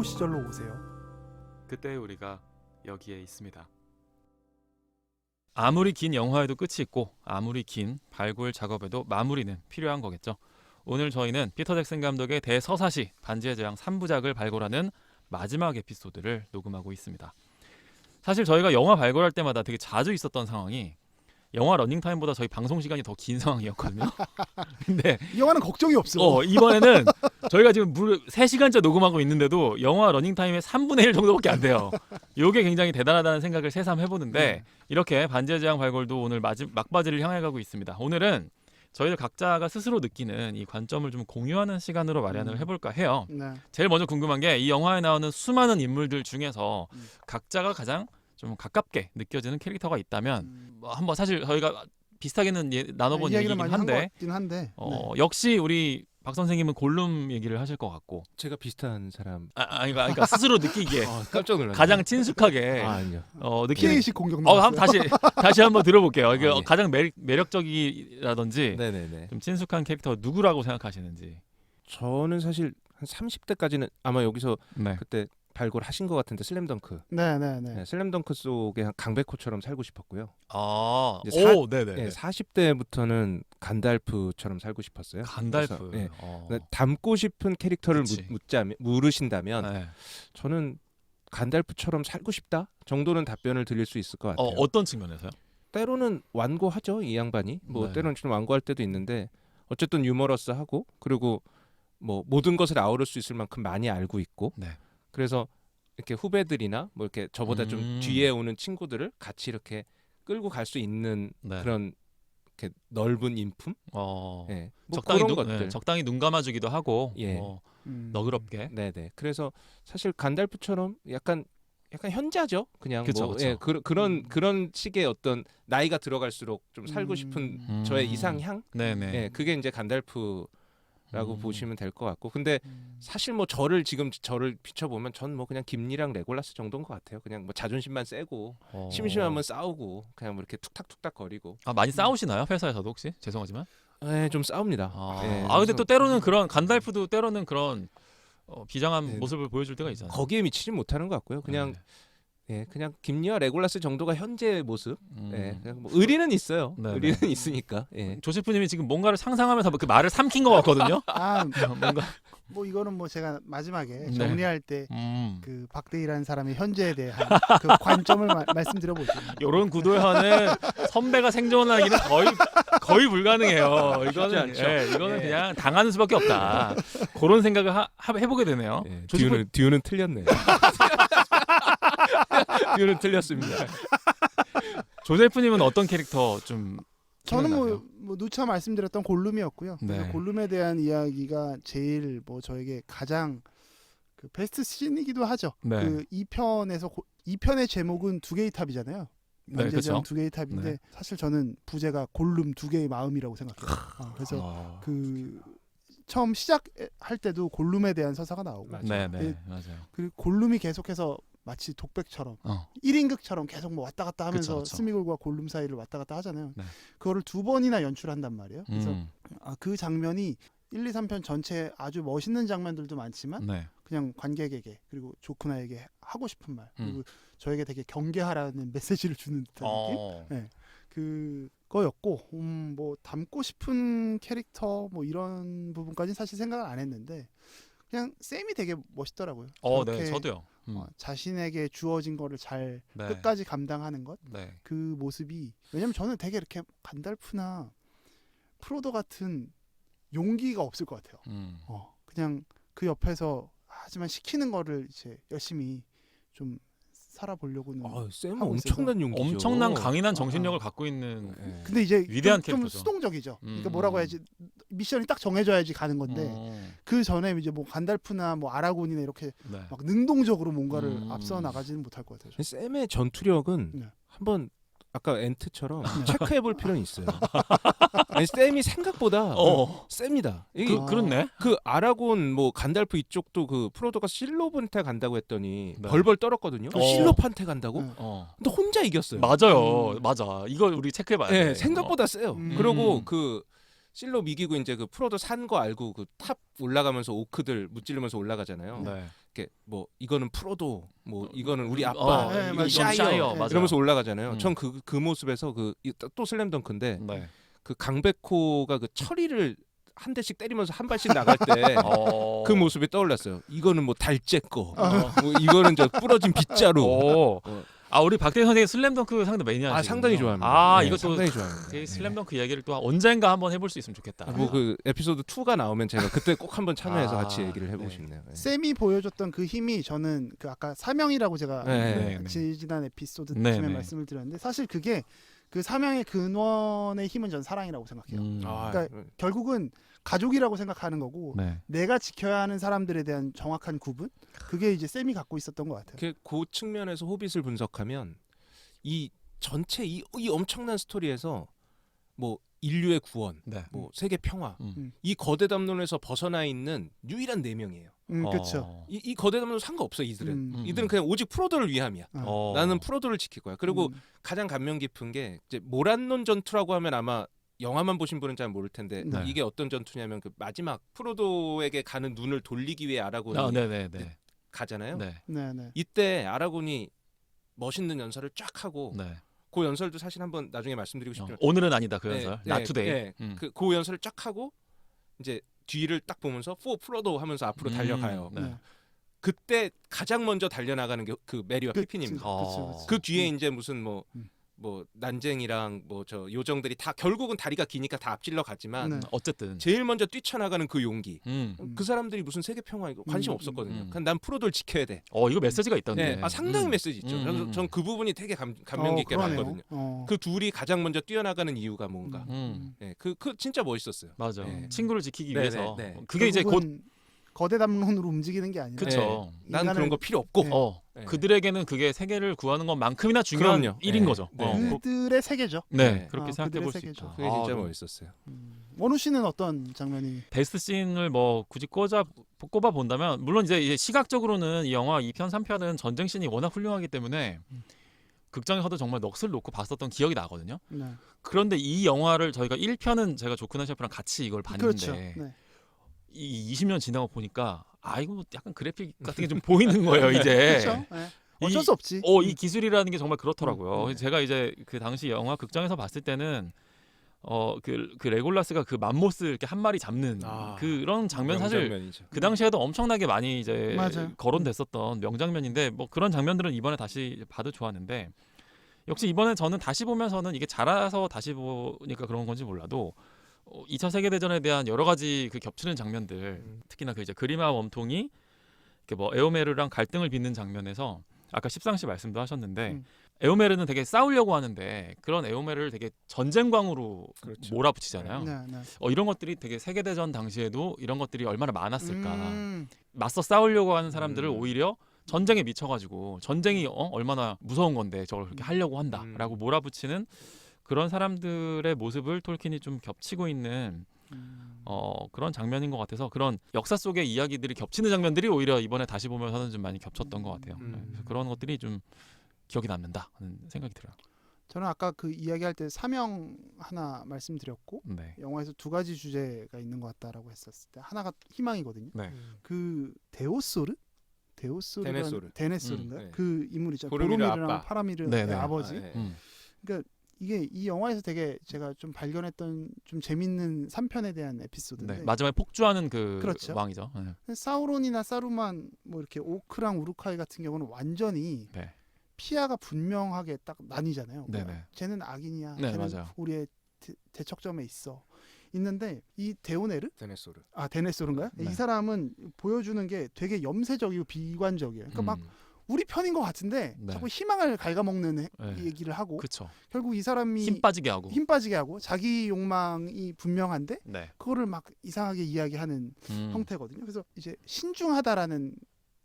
시절로 오세요. 그때 우리가 여기에 있습니다. 아무리 긴 영화에도 끝이 있고 아무리 긴 발굴 작업에도 마무리는 필요한 거겠죠. 오늘 저희는 피터 잭슨 감독의 대서사시 반지의 제왕 3부작을 발굴하는 마지막 에피소드를 녹음하고 있습니다. 사실 저희가 영화 발굴할 때마다 되게 자주 있었던 상황이 영화 러닝타임보다 저희 방송 시간이 더 긴 상황이었거든요. 근데 이 영화는 걱정이 없어. 이번에는 저희가 지금 무려 3시간째 녹음하고 있는데도 영화 러닝타임의 3분의 1 정도밖에 안 돼요. 이게 굉장히 대단하다는 생각을 새삼 해보는데 이렇게 반지의 제왕 발굴도 오늘 막바지를 향해 가고 있습니다. 오늘은 저희들 각자가 스스로 느끼는 이 관점을 좀 공유하는 시간으로 마련을 해볼까 해요. 네. 제일 먼저 궁금한 게 이 영화에 나오는 수많은 인물들 중에서 각자가 가장 좀 가깝게 느껴지는 캐릭터가 있다면 한번 사실 저희가 비슷하게는 나눠본 이야기를 얘기긴 많이 한데, 한데 역시 우리 박 선생님은 골룸 얘기를 하실 것 같고 제가 비슷한 사람 그러니까 스스로 느끼기에 깜짝 놀랐네. 가장 친숙하게 아니요. 느끼는 피해식 공격 나왔어요. 한번 다시 한번 들어볼게요. 이게 예. 가장 매력적이라든지 네네네. 좀 친숙한 캐릭터 누구라고 생각하시는지. 저는 사실 한 30대까지는 아마 여기서 네. 그때 발굴하신 것 같은데 슬램덩크. 네네네. 네, 슬램덩크 속의 한 강백호처럼 살고 싶었고요. 이제 네네. 네, 40대부터는 간달프처럼 살고 싶었어요. 간달프. 그래서, 닮고 싶은 캐릭터를 물으신다면 네. 저는 간달프처럼 살고 싶다 정도는 답변을 드릴 수 있을 것 같아요. 어떤 측면에서요? 때로는 완고하죠, 이 양반이. 뭐 네. 때로는 좀 완고할 때도 있는데 어쨌든 유머러스하고 그리고 뭐 모든 것을 아우를 수 있을 만큼 많이 알고 있고. 네. 그래서 이렇게 후배들이나 뭐 이렇게 저보다 좀 뒤에 오는 친구들을 같이 이렇게 끌고 갈 수 있는 네. 그런 이렇게 넓은 인품. 네. 뭐 적당히 그런 것들. 적당히 눈 감아주기도 하고 예. 너그럽게. 네네. 그래서 사실 간달프처럼 약간 현자죠. 그냥 그쵸, 뭐 그쵸. 그런 식의 어떤 나이가 들어갈수록 좀 살고 싶은 저의 이상향. 네네. 예, 그게 이제 간달프라고 보시면 될 것 같고. 근데 사실 뭐 저를 비춰보면 전 뭐 그냥 김리랑 레골라스 정도인 것 같아요. 그냥 뭐 자존심만 세고 심심하면 싸우고 그냥 뭐 이렇게 툭탁툭탁 거리고. 많이 싸우시나요? 회사에서도 혹시? 죄송하지만. 네, 좀 싸웁니다. 근데 또 때로는 그런 간달프도 때로는 그런 비장한 모습을 보여줄 때가 있잖아요. 거기에 미치진 못하는 것 같고요. 그냥 그냥 김리와 레골라스 정도가 현재의 모습. 그냥 뭐 의리는 있어요. 의리는 있으니까. 조세프님이 지금 뭔가를 상상하면서 그 말을 삼킨 것 같거든요. 뭔가 뭐 이거는 뭐 제가 마지막에 정리할 때 그 박대희라는 사람의 현재에 대한 그 관점을 말씀드려보죠. 이런 구도에서는 선배가 생존하기는 거의 불가능해요. 이거는 그냥 당하는 수밖에 없다. 그런 생각을 해보게 되네요. 듀는 틀렸네. 듀는 틀렸습니다. 조세프님은 어떤 캐릭터 좀? 저는 뭐 누차 말씀드렸던 골룸이었고요. 네. 골룸에 대한 이야기가 제일 뭐 저에게 가장 그 베스트 씬이기도 하죠. 네. 그 2편의 제목은 두 개의 탑이잖아요. 반지의 제왕 두 개의 탑인데 사실 저는 부제가 골룸 두 개의 마음이라고 생각해요. 그래서 그 처음 시작할 때도 골룸에 대한 서사가 나오고, 네, 맞아요. 그 골룸이 계속해서 마치 독백처럼 1인극처럼 계속 뭐 왔다 갔다 하면서 그쵸. 스미골과 골룸 사이를 왔다 갔다 하잖아요. 네. 그거를 2번이나 연출한단 말이에요. 그래서 그 장면이 1, 2, 3편 전체 아주 멋있는 장면들도 많지만 그냥 관객에게 그리고 조크나에게 하고 싶은 말 그리고 저에게 되게 경계하라는 메시지를 주는 듯한 느낌? 그거였고 뭐 닮고 싶은 캐릭터 뭐 이런 부분까지는 사실 생각을 안 했는데 그냥 샘이 되게 멋있더라고요. 네, 저도요. 자신에게 주어진 거를 잘 끝까지 감당하는 것, 그 모습이 왜냐면 저는 되게 이렇게 간달프나 프로도 같은 용기가 없을 것 같아요. 그냥 그 옆에서 하지만 시키는 거를 이제 열심히 좀 살아보려고는. 쌤은 엄청난 용기죠. 엄청난 강인한 정신력을 갖고 있는. 근데 이제 위대한 좀 캐릭터죠. 수동적이죠. 그러니까 뭐라고 해야지 미션이 딱 정해져야지 가는 건데 그 전에 이제 뭐 간달프나 뭐 아라곤이나 이렇게 막 능동적으로 뭔가를 앞서 나가지는 못할 것 같아요. 쌤의 전투력은 한번 아까 엔트처럼 체크해볼 필요는 있어요. 아니, 쌤이 생각보다 셉니다. 그렇네. 그 아라곤 뭐 간달프 이쪽도 그 프로도가 실로한테 간다고 했더니 벌벌 떨었거든요. 실로한테 간다고? 근데 혼자 이겼어요. 맞아요. 맞아. 이걸 우리 체크해봐야 돼. 생각보다 세요. 그리고 그 실로 이기고 이제 그 프로도 산 거 알고 그 탑 올라가면서 오크들 무찌르면서 올라가잖아요. 네. 이렇게 뭐 이거는 프로도 뭐 이거는 우리 아빠 네, 이건 맞아요. 샤이어 맞아요. 이러면서 올라가잖아요. 음. 전 그 모습에서 또 슬램덩크인데 네. 그 강백호가 그 처리를 한 대씩 때리면서 한 발씩 나갈 때 그 모습이 떠올랐어요. 이거는 뭐 달째 거, 뭐 이거는 저 부러진 빗자루. 오. 우리 박대현 선생님 슬램덩크 상당히 매니아시죠. 상당히 좋아합니다. 이것도 상당히 좋아합니다. 그 슬램덩크 이야기를 또 언젠가 한번 해볼 수 있으면 좋겠다. 뭐 그 에피소드 2가 나오면 제가 그때 꼭 한번 참여해서 같이 얘기를 해보고 네. 싶네요. 네. 쌤이 보여줬던 그 힘이 저는 그 아까 사명이라고 제가 네. 지난 에피소드쯤에 네, 네. 말씀을 드렸는데 사실 그게 그 사명의 근원의 힘은 전 사랑이라고 생각해요. 그러니까 결국은 가족이라고 생각하는 거고 네. 내가 지켜야 하는 사람들에 대한 정확한 구분 그게 이제 쌤이 갖고 있었던 것 같아요. 그 측면에서 호빗을 분석하면 이 전체 이 엄청난 스토리에서 뭐 인류의 구원, 네. 뭐 세계 평화, 이 거대 담론에서 벗어나 있는 유일한 4명이에요. 그렇죠. 이 거대 담론 상관없어 이들은. 이들은 음. 그냥 오직 프로도를 위함이야. 나는 프로도를 지킬 거야. 그리고 음. 가장 감명 깊은 게 이제 모란논 전투라고 하면 아마 영화만 보신 분은 잘 모를 텐데 네. 이게 어떤 전투냐면 그 마지막 프로도에게 가는 눈을 돌리기 위해 아라곤이 네네네. 가잖아요. 네. 네네. 이때 아라곤이 멋있는 연설을 쫙 하고 네. 그 연설도 사실 한번 나중에 말씀드리고 싶지만 오늘은 아니다 그 연설. Not today. 그 연설을 쫙 하고 이제 뒤를 딱 보면서 For 프로도 하면서 앞으로 달려가요. 네. 그때 가장 먼저 달려나가는 게 그 메리와 피핀입니다. 그치. 그 뒤에 이제 무슨 뭐 난쟁이랑 뭐 저 요정들이 다 결국은 다리가 기니까 다 앞질러 갔지만 네. 어쨌든 제일 먼저 뛰쳐나가는 그 용기. 음. 그 사람들이 무슨 세계 평화 이거 관심 없었거든요. 그냥 난 프로도를 지켜야 돼. 이거 메시지가 있던데. 네. 상당히 메시지 있죠. 전 그 부분이 되게 감명 깊게 봤거든요. 그 둘이 가장 먼저 뛰어나가는 이유가 뭔가. 네. 그 진짜 멋있었어요. 맞아. 네. 친구를 지키기 위해서. 네. 그게 이제 곧 거대 담론으로 움직이는 게 아니라 그쵸. 난 그런 거 필요 없고. 네. 그들에게는 그게 세계를 구하는 것만큼이나 중요한 그럼요. 일인 네. 거죠. 네. 그들의 세계죠. 네, 그렇게 아, 생각해 볼 수 그들의 있죠. 세계죠. 그게 진짜 멋있었어요. 원우 씨는 어떤 장면이? 베스트 씬을 뭐 굳이 꼽아 본다면 물론 이제 시각적으로는 이 영화 2편, 3편은 전쟁 씬이 워낙 훌륭하기 때문에 극장에서도 정말 넋을 놓고 봤었던 기억이 나거든요. 네. 그런데 이 영화를 저희가 1편은 제가 조크나 셰프랑 같이 이걸 봤는데 그렇죠. 네. 이 20년 지나고 보니까 이거 약간 그래픽 같은 게 좀 보이는 거예요, 이제. 그렇죠. 네. 어쩔 수 없지. 이 기술이라는 게 정말 그렇더라고요. 제가 이제 그 당시 영화 극장에서 봤을 때는 그 레골라스가 그 맘모스 이렇게 한 마리 잡는 그런 장면 사실 명장면이죠. 그 당시에도 엄청나게 많이 이제 맞아요. 거론됐었던 명장면인데 뭐 그런 장면들은 이번에 다시 봐도 좋았는데 역시 이번에 저는 다시 보면서는 이게 잘해서 다시 보니까 그런 건지 몰라도 2차 세계대전에 대한 여러 가지 그 겹치는 장면들 특히나 그 이제 그리마 웜통이 이렇게 뭐 에오메르랑 갈등을 빚는 장면에서 아까 십상 씨 말씀도 하셨는데 에오메르는 되게 싸우려고 하는데 그런 에오메르를 되게 전쟁광으로 그렇죠. 몰아붙이잖아요. 네, 네. 이런 것들이 되게 세계대전 당시에도 이런 것들이 얼마나 많았을까. 맞서 싸우려고 하는 사람들을 오히려 전쟁에 미쳐가지고 전쟁이 얼마나 무서운 건데 저걸 그렇게 하려고 한다라고 몰아붙이는 그런 사람들의 모습을 톨킨이 좀 겹치고 있는 그런 장면인 것 같아서 그런 역사 속의 이야기들이 겹치는 장면들이 오히려 이번에 다시 보면서는 좀 많이 겹쳤던 것 같아요. 그래서 그런 것들이 좀 기억이 남는다 하는 생각이 들어요. 저는 아까 그 이야기할 때 사명 하나 말씀드렸고 네. 영화에서 두 가지 주제가 있는 것 같다라고 했었을 때 하나가 희망이거든요. 네. 그 데네소르인가요? 네. 그 인물 있잖아요. 보르미르 보로미르랑 아빠. 파라미르의 네, 네. 아버지. 네. 그러니까 이게 이 영화에서 되게 제가 좀 발견했던 좀 재밌는 3편에 대한 에피소드인데 네. 마지막에 폭주하는 그 그렇죠. 왕이죠. 네. 사우론이나 사루만 뭐 이렇게 오크랑 우루카이 같은 경우는 완전히 네. 피아가 분명하게 딱 나뉘잖아요. 네, 뭐야, 네. 쟤는 악인이야. 네, 쟤는 맞아요. 우리의 대척점에 있는데 이 데오네르? 데네소르. 데네소르인가요? 네. 이 사람은 보여주는 게 되게 염세적이고 비관적이에요. 그러니까 막 우리 편인 것 같은데 네. 자꾸 희망을 갉아먹는 네. 얘기를 하고 그렇죠. 결국 이 사람이 힘 빠지게 하고. 자기 욕망이 분명한데 네. 그거를 막 이상하게 이야기하는 형태거든요. 그래서 이제 신중하다라는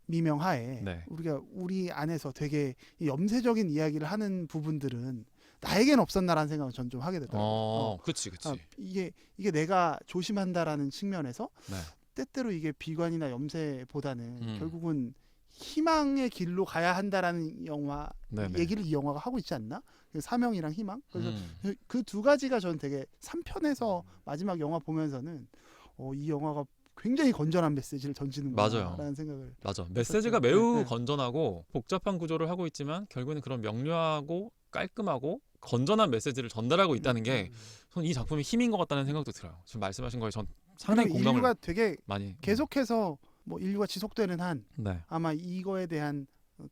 미명하에 네. 우리가 우리 안에서 되게 이 염세적인 이야기를 하는 부분들은 나에겐 없었나라는 생각을 전 좀 하게 되더라고요. 그치. 이게 내가 조심한다라는 측면에서 네. 때때로 이게 비관이나 염세보다는 결국은 희망의 길로 가야 한다라는 영화 네네. 얘기를 이 영화가 하고 있지 않나? 그 사명이랑 희망. 그래서 음. 그 두 가지가 저는 되게 3편에서 마지막 영화 보면서는 이 영화가 굉장히 건전한 메시지를 던지는구나라는 맞아요. 생각을. 맞아. 메시지가 네, 매우 네. 건전하고 복잡한 구조를 하고 있지만 결국에는 그런 명료하고 깔끔하고 건전한 메시지를 전달하고 있다는 게 저는 이 작품의 힘인 것 같다는 생각도 들어요. 지금 말씀하신 거에 전 상당히 그리고 공감을 인류가 되게 많이 계속해서 뭐 인류가 지속되는 한 네. 아마 이거에 대한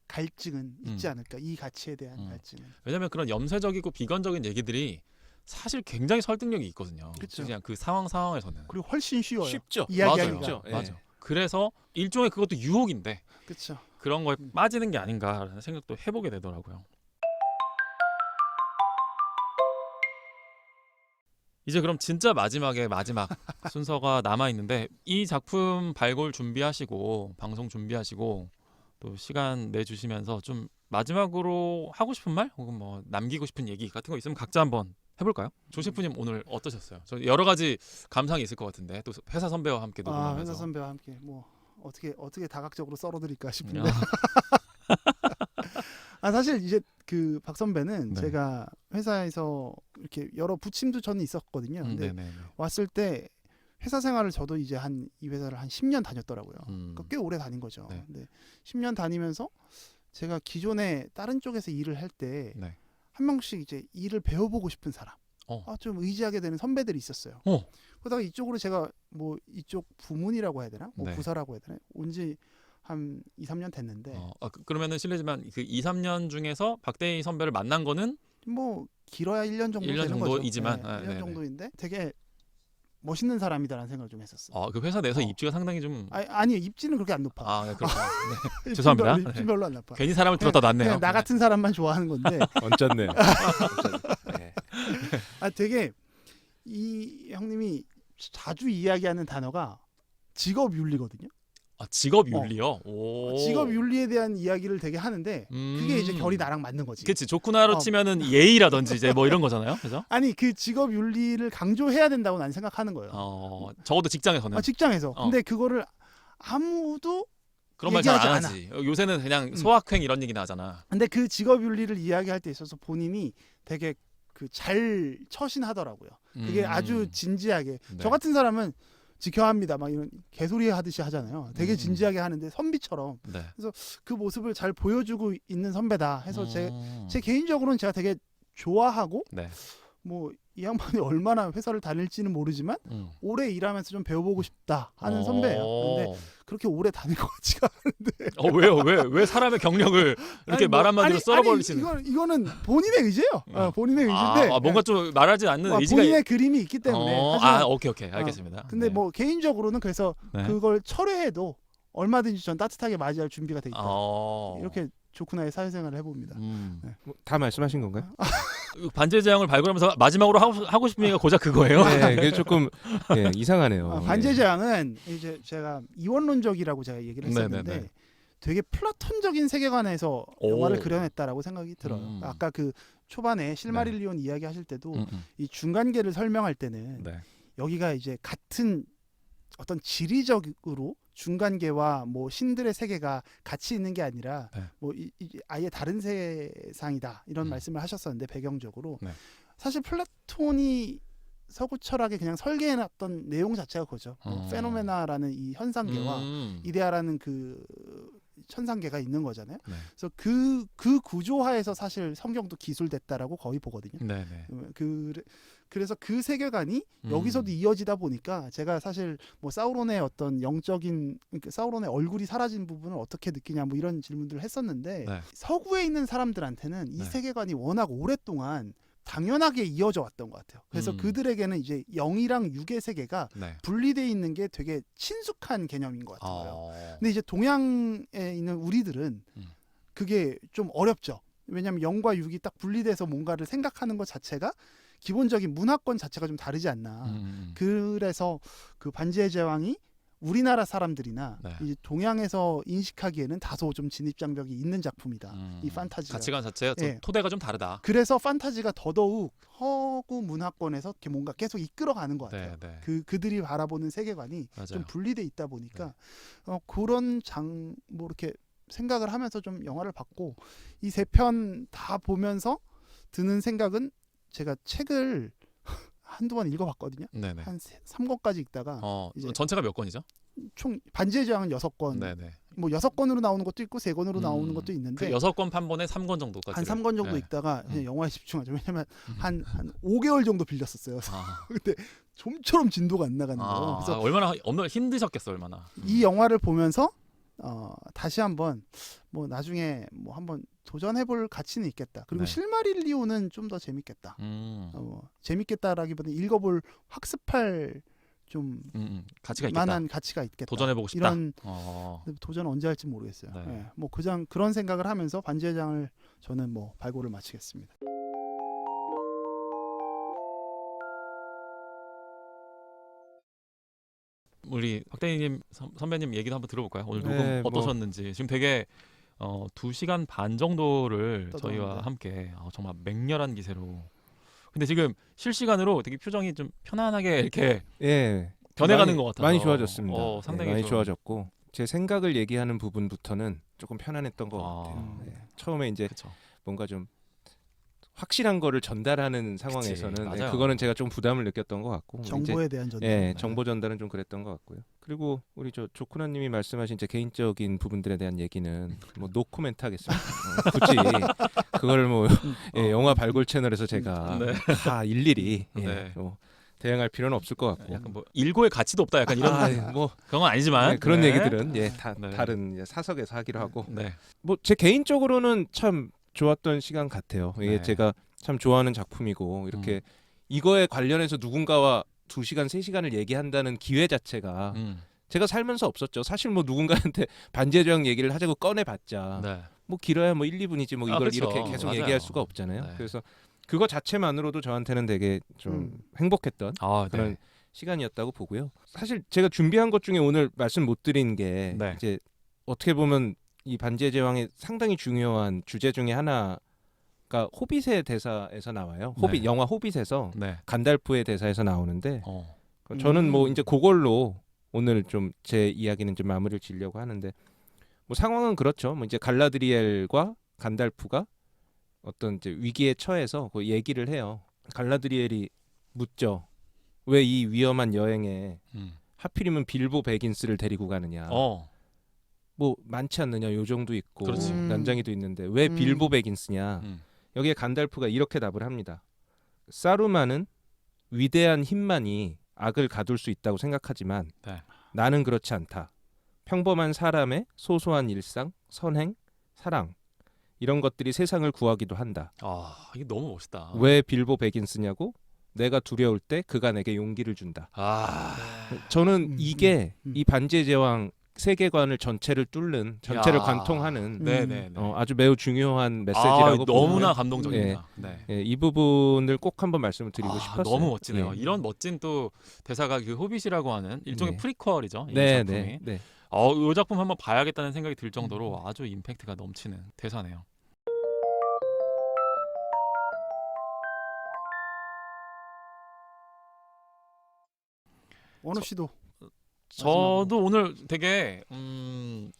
갈증은 있지 음. 않을까. 이 가치에 대한 갈증은. 왜냐하면 그런 염세적이고 비관적인 얘기들이 사실 굉장히 설득력이 있거든요. 그쵸. 그냥 그 상황에서는. 그리고 훨씬 쉬워요. 쉽죠. 이야기하기가. 쉽죠. 예. 맞아. 그래서 일종의 그것도 유혹인데 그렇죠. 그런 거에 빠지는 게 아닌가라는 생각도 해보게 되더라고요. 이제 그럼 진짜 마지막 순서가 남아 있는데 이 작품 발굴 준비하시고 방송 준비하시고 또 시간 내주시면서 좀 마지막으로 하고 싶은 말 혹은 뭐 남기고 싶은 얘기 같은 거 있으면 각자 한번 해볼까요? 조셰프님 오늘 어떠셨어요? 저 여러 가지 감상이 있을 것 같은데 또 회사 선배와 함께 녹음하면서 회사 선배와 함께 뭐 어떻게 다각적으로 썰어드릴까 싶은데. 사실 이제 그 박 선배는 네. 제가 회사에서 이렇게 여러 부침도 저는 있었거든요. 근데 네네네. 왔을 때 회사 생활을 저도 이제 이 회사를 한 10년 다녔더라고요. 그러니까 꽤 오래 다닌 거죠. 네. 근데 10년 다니면서 제가 기존에 다른 쪽에서 일을 할 때 한 네. 명씩 이제 일을 배워보고 싶은 사람, 좀 의지하게 되는 선배들이 있었어요. 그러다가 이쪽으로 제가 뭐 이쪽 부문이라고 해야 되나, 뭐 네. 부서라고 해야 되나, 온지 한 2, 3년 됐는데 그러면은 실례지만 그 2, 3년 중에서 박대희 선배를 만난 거는 뭐 길어야 1년 정도 1년 되는 거죠. 정도이지만, 1년 네네. 정도인데 되게 멋있는 사람이다라는 생각을 좀 했었어요. 그 회사 내에서 입지가 상당히 좀 아니 입지는 그렇게 안 높아. 네, 그렇죠. 네. 죄송합니다. 입지 별로 안 높아. 괜히 사람을 들었다 놨네요. 그냥 나 같은 사람만 좋아하는 건데. 얹었네요. 네. 되게 이 형님이 자주 이야기하는 단어가 직업 윤리거든요. 직업 윤리요? 오. 직업 윤리에 대한 이야기를 되게 하는데 그게 이제 결이 나랑 맞는 거지. 그치. 좋구나로 치면은 예의라든지 이제 뭐 이런 거잖아요. 그죠? 아니 그 직업 윤리를 강조해야 된다고 난 생각하는 거예요. 적어도 직장에서는. 직장에서. 근데 그거를 아무도 그런 말 잘 안 얘기하지 하지. 요새는 그냥 소확행 이런 얘기나 하잖아. 근데 그 직업 윤리를 이야기할 때 있어서 본인이 되게 잘 처신하더라고요. 그게 아주 진지하게. 네. 저 같은 사람은 지켜야 합니다. 막 이런 개소리 하듯이 하잖아요. 되게 진지하게 하는데 선비처럼. 네. 그래서 그 모습을 잘 보여주고 있는 선배다 해서 제 개인적으로는 제가 되게 좋아하고 네. 뭐 이 양반이 얼마나 회사를 다닐지는 모르지만 오래 일하면서 좀 배워보고 싶다 하는 선배예요. 근데 그렇게 오래 다닐 것 같지가 않은데. 왜요? 왜 사람의 경력을 이렇게 말 한마디로 썰어버리시는? 이거는 본인의 의지예요. 본인의 의지인데. 뭔가 좀 말하지 않는 의지가. 본인의 그림이 있기 때문에. 오케이 알겠습니다. 근데 네. 뭐 개인적으로는 그래서 그걸 철회해도 얼마든지 전 따뜻하게 맞이할 준비가 돼 있다. 이렇게 좋구나의 사회생활을 해봅니다. 네. 다 말씀하신 건가요? 반지의 제왕을 발굴하면서 마지막으로 하고 싶은 얘기가 고작 그거예요? 네, 그게 조금 이상하네요. 반지의 제왕은 이제 제가 이원론적이라고 제가 얘기를 했었는데 네네네. 되게 플라톤적인 세계관에서 영화를 그려냈다라고 생각이 들어요. 아까 그 초반에 실마릴리온 이야기 하실 때도 이 중간계를 설명할 때는 여기가 이제 같은 어떤 지리적으로 중간계와 뭐 신들의 세계가 같이 있는 게 아니라 뭐 아예 다른 세상이다 이런 말씀을 하셨었는데 배경적으로 사실 플라톤이 서구 철학에 그냥 설계해놨던 내용 자체가 그거죠. 페노메나라는 이 현상계와 이데아라는 그 천상계가 있는 거잖아요. 그래서 그 구조화에서 사실 성경도 기술됐다라고 거의 보거든요. 그래서 그 세계관이 여기서도 이어지다 보니까 제가 사실 뭐 사우론의 어떤 영적인 사우론의 얼굴이 사라진 부분을 어떻게 느끼냐 뭐 이런 질문들을 했었는데 서구에 있는 사람들한테는 이 세계관이 워낙 오랫동안 당연하게 이어져 왔던 것 같아요. 그래서 그들에게는 이제 영이랑 육의 세계가 분리되어 있는 게 되게 친숙한 개념인 것 같아요. 근데 이제 동양에 있는 우리들은 그게 좀 어렵죠. 왜냐하면 영과 육이 딱 분리돼서 뭔가를 생각하는 것 자체가 기본적인 문화권 자체가 좀 다르지 않나. 그래서 그 반지의 제왕이 우리나라 사람들이나 이제 동양에서 인식하기에는 다소 좀 진입장벽이 있는 작품이다. 이 판타지가. 가치관 자체가 토대가 좀 다르다. 그래서 판타지가 더더욱 허구 문화권에서 이렇게 뭔가 계속 이끌어가는 것 같아요. 그들이 바라보는 세계관이 좀 분리돼 있다 보니까 그런 뭐 이렇게 생각을 하면서 좀 영화를 봤고 이 세 편 다 보면서 드는 생각은 제가 책을 한두 번 읽어봤거든요. 네네. 한 3권까지 읽다가 이제 전체가 몇 권이죠? 총 반지의 제왕은 6권. 네네. 뭐 6권으로 나오는 것도 있고 3권으로 나오는 것도 있는데 그 6권 판본에 3권 정도까지 한 3권 정도 읽다가 그냥 영화에 집중하죠. 왜냐면 한 5개월 정도 빌렸었어요. 근데 좀처럼 진도가 안 나가는 거예요. 그래서 얼마나 힘드셨겠어 얼마나. 이 영화를 보면서 다시 한번 뭐 나중에 뭐 한번 도전해볼 가치는 있겠다. 그리고 네. 실마릴리오는 좀 더 재밌겠다. 재밌겠다라기보다는 읽어볼 학습할 좀 가치가 있겠다. 만한 가치가 있겠다. 도전해보고 싶다. 이런 도전 언제 할지 모르겠어요. 네. 네. 뭐 그런 생각을 하면서 반지의 제왕을 저는 뭐 발고를 마치겠습니다. 우리 박대희님 선배님 얘기도 한번 들어볼까요? 오늘 녹음 네, 어떠셨는지. 지금 되게 2시간 반 정도를 떠들었는데. 저희와 함께 정말 맹렬한 기세로. 근데 지금 실시간으로 되게 표정이 좀 편안하게 이렇게 예. 변해가는 것 같아서 많이 좋아졌습니다. 상당히 많이 좀- 좋아졌고 제 생각을 얘기하는 부분부터는 조금 편안했던 것 같아요. 네. 처음에 이제 그쵸. 뭔가 좀 확실한 거를 전달하는 상황에서는 맞아요. 그거는 제가 좀 부담을 느꼈던 것 같고 이제 정보에 대한 전달. 예, 정보 전달은 좀 그랬던 것 같고요. 그리고 우리 조쿠나님이 말씀하신 제 개인적인 부분들에 대한 얘기는 뭐 노코멘트 하겠습니다. 굳이 그걸 뭐 영화 발굴 채널에서 제가 네. 다 일일이 네. 대응할 필요는 없을 것 같고. 약간 뭐 일고의 가치도 없다 약간 이런 뭐 그런 건 아니지만 그런 네. 얘기들은 네. 다른 이제 사석에서 하기로 하고 네. 뭐 제 개인적으로는 참 좋았던 시간 같아요. 이게 네. 제가 참 좋아하는 작품이고 이렇게 이거에 관련해서 누군가와 2시간, 3시간을 얘기한다는 기회 자체가 제가 살면서 없었죠. 사실 뭐 누군가한테 반지의 제왕 얘기를 하자고 꺼내봤자 네. 뭐 길어야 뭐 1, 2분이지 뭐 이걸 그렇죠. 이렇게 계속 맞아요. 얘기할 수가 없잖아요. 네. 그래서 그거 자체만으로도 저한테는 되게 좀 행복했던 그런 네. 시간이었다고 보고요. 사실 제가 준비한 것 중에 오늘 말씀 못 드린 게 네. 이제 어떻게 보면 이 반지의 제왕의 상당히 중요한 주제 중에 하나가 호빗의 대사에서 나와요. 네. 영화 호빗에서 네. 간달프의 대사에서 나오는데 어. 저는 뭐 이제 그걸로 오늘 좀 제 이야기는 좀 마무리를 지려고 하는데 뭐 상황은 그렇죠. 뭐 이제 갈라드리엘과 간달프가 어떤 이제 위기에 처해서 그 얘기를 해요. 갈라드리엘이 묻죠. 왜 이 위험한 여행에 하필이면 빌보 베긴스를 데리고 가느냐. 뭐 많지 않느냐. 요정도 있고 그렇지. 난장이도 있는데 왜 빌보 베긴스냐. 여기에 간달프가 이렇게 답을 합니다. 사루만은 위대한 힘만이 악을 가둘 수 있다고 생각하지만 네. 나는 그렇지 않다. 평범한 사람의 소소한 일상, 선행, 사랑 이런 것들이 세상을 구하기도 한다. 이게 너무 멋있다. 왜 빌보 베긴스냐고? 내가 두려울 때 그가 내게 용기를 준다. 저는 이게 이 반지의 제왕 세계관을 전체를 전체를 관통하는 네네. 아주 매우 중요한 메시지라고 너무나 보고요. 감동적입니다. 네. 이 부분을 꼭 한번 말씀을 드리고 싶었어요. 너무 멋지네요. 예. 이런 멋진 또 대사가 그 호빗이라고 하는 일종의 네. 프리퀄이죠. 이 네, 작품이. 네, 네. 이 작품 한번 봐야겠다는 생각이 들 정도로 아주 임팩트가 넘치는 대사네요. 원우 씨도 저도 오늘 되게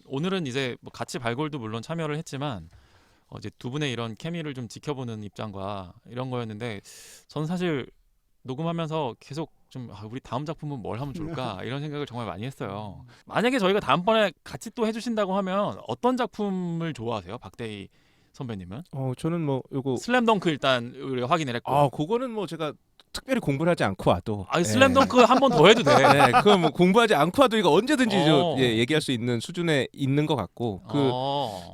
오늘은 이제 뭐 같이 발굴도 물론 참여를 했지만 이제 두 분의 이런 케미를 좀 지켜보는 입장과 이런 거였는데 저는 사실 녹음하면서 계속 좀 우리 다음 작품은 뭘 하면 좋을까 이런 생각을 정말 많이 했어요. 만약에 저희가 다음번에 같이 또 해주신다고 하면 어떤 작품을 좋아하세요, 박대희 선배님은? 저는 뭐 요거 슬램덩크 일단 우리가 확인을 했고. 그거는 뭐 제가 특별히 공부를 하지 않고 와도 슬램덩크 한 번 더 해도 돼. 네, 그거 뭐 공부하지 않고 와도 이거 언제든지 얘기할 수 있는 수준에 있는 것 같고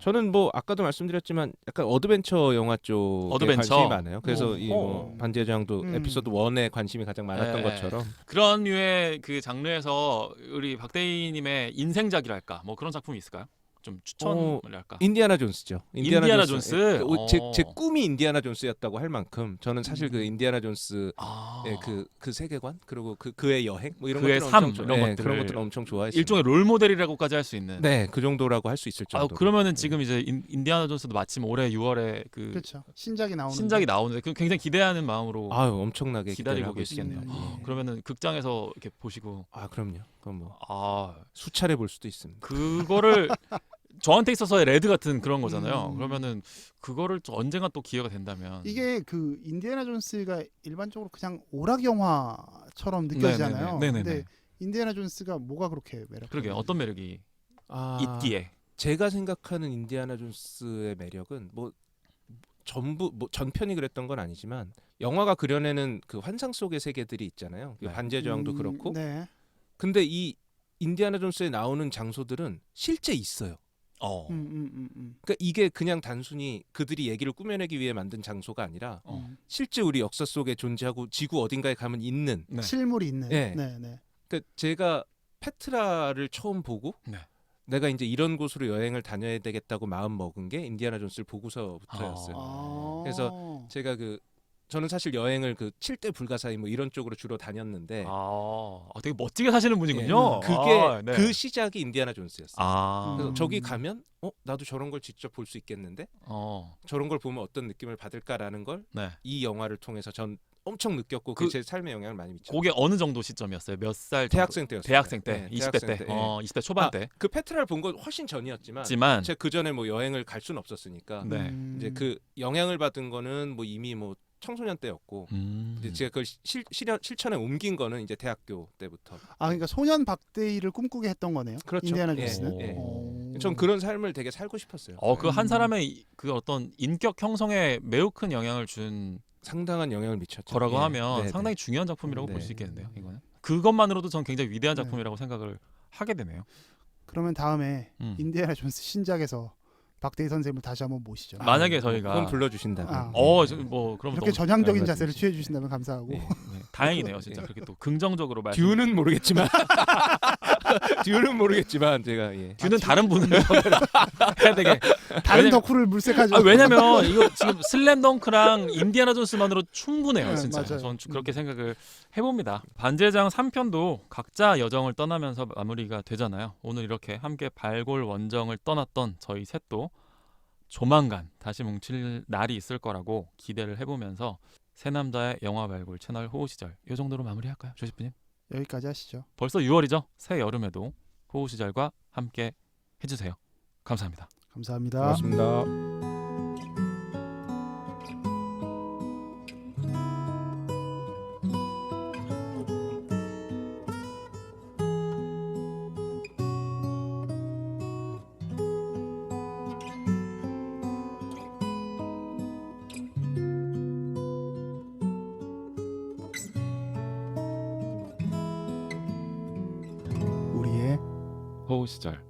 저는 뭐 아까도 말씀드렸지만 약간 어드벤처 영화 쪽에 관심이 많아요. 그래서 이 뭐 반지의 제왕도 에피소드 1에 관심이 가장 많았던 것처럼 그런 류의 그 장르에서 우리 박대희님의 인생작이랄까 뭐 그런 작품이 있을까요? 좀 추천을 할까? 인디아나 존스죠. 인디아나 존스. 제 꿈이 인디아나 존스였다고 할 만큼 저는 사실 그 인디아나 존스의 그 세계관 그리고 그의 여행 뭐 이런 그의 것들을 삶 엄청 그런 것들을 엄청 좋아했어요. 일종의 롤 모델이라고까지 할 수 있는. 네, 그 정도라고 할 수 있을 정도. 그러면은 지금 이제 인디아나 존스도 마침 올해 6월에 그렇죠. 신작이 나오는데 그 굉장히 기대하는 마음으로 엄청나게 기다리고 계시겠네요. 그러면은 극장에서 이렇게 보시고. 그럼요. 그럼 뭐 아, 수차례 볼 수도 있습니다. 그거를 저한테 있어서의 레드 같은 그런 거잖아요. 그러면은 그거를 또 언젠가 또 기회가 된다면 이게 그 인디애나 존스가 일반적으로 그냥 오락 영화처럼 느껴지잖아요. 네네네. 근데 인디애나 존스가 뭐가 그렇게 매력? 그러게 어떤 매력이 있기에. 제가 생각하는 인디아나 존스의 매력은 뭐 전부 뭐 전편이 그랬던 건 아니지만 영화가 그려내는 그 환상 속의 세계들이 있잖아요. 그 네. 반지의 제왕도 그렇고. 네. 근데 이 인디아나 존스에 나오는 장소들은 실제 있어요. 그러니까 이게 그냥 단순히 그들이 얘기를 꾸며내기 위해 만든 장소가 아니라 실제 우리 역사 속에 존재하고 지구 어딘가에 가면 있는 네. 실물이 있는. 네. 네. 그러니까 제가 페트라를 처음 보고 네. 내가 이제 이런 곳으로 여행을 다녀야 되겠다고 마음 먹은 게 인디아나 존스를 보고서부터였어요. 그래서 제가 저는 사실 여행을 7대 불가사의 뭐 이런 쪽으로 주로 다녔는데 되게 멋지게 사시는 분이군요. 그게 네. 그 시작이 인디아나 존스였어요. 그래서 저기 음. 가면 나도 저런 걸 직접 볼 수 있겠는데 저런 걸 보면 어떤 느낌을 받을까라는 걸 이 네. 영화를 통해서 전 엄청 느꼈고 그게 제 삶에 영향을 많이 미쳤어요. 그게 어느 정도 시점이었어요? 몇 살? 대학생 때였어요. 대학생 때, 네, 20대 대학생 때, 때, 20대 초반 때. 그 페트라를 본 건 훨씬 전이었지만 제가 그 전에 뭐 여행을 갈 수는 없었으니까 네. 이제 그 영향을 받은 거는 뭐 이미 뭐 청소년 때였고 이제 제가 그걸 실천에 옮긴 거는 이제 대학교 때부터. 그러니까 소년 박대희를 꿈꾸게 했던 거네요. 그렇죠. 인디애나 예, 존스는. 예. 전 그런 삶을 되게 살고 싶었어요. 그 한 사람의 그 어떤 인격 형성에 매우 큰 영향을 준 상당한 영향을 미쳤죠. 거라고 하면 네네. 상당히 중요한 작품이라고 네. 볼 수 있겠는데요. 이거는 그것만으로도 전 굉장히 위대한 네. 작품이라고 생각을 하게 되네요. 그러면 다음에 음. 인디애나 존스 신작에서 박대희 선생님을 다시 한번 모시죠. 만약에 저희가 그건 불러주신다면. 뭐 그럼 이렇게 너무 전향적인 너무 자세를 좋지. 취해 주신다면 감사하고. 네. 다행이네요, 진짜. 그렇게 또 긍정적으로 말씀. 듀는 모르겠지만 듀는 모르겠지만 제가 듀는 다른 분을 해야 되게. 다른 왜냐면- 덕후를 물색하죠. 왜냐면 이거 지금 슬램덩크랑 인디아나 존스만으로 충분해요, 네, 진짜. 맞아요. 전 그렇게 생각을 해봅니다. 반지의제왕 3편도 각자 여정을 떠나면서 마무리가 되잖아요. 오늘 이렇게 함께 발골 원정을 떠났던 저희 셋도 조만간 다시 뭉칠 날이 있을 거라고 기대를 해보면서 새 남자의 영화 발골 채널 호우 시절 이 정도로 마무리할까요, 조시프님? 여기까지 하시죠. 벌써 6월이죠. 새 여름에도 호우 시절과 함께 해주세요. 감사합니다. 감사합니다. 고맙습니다. 우리의 호우 시절.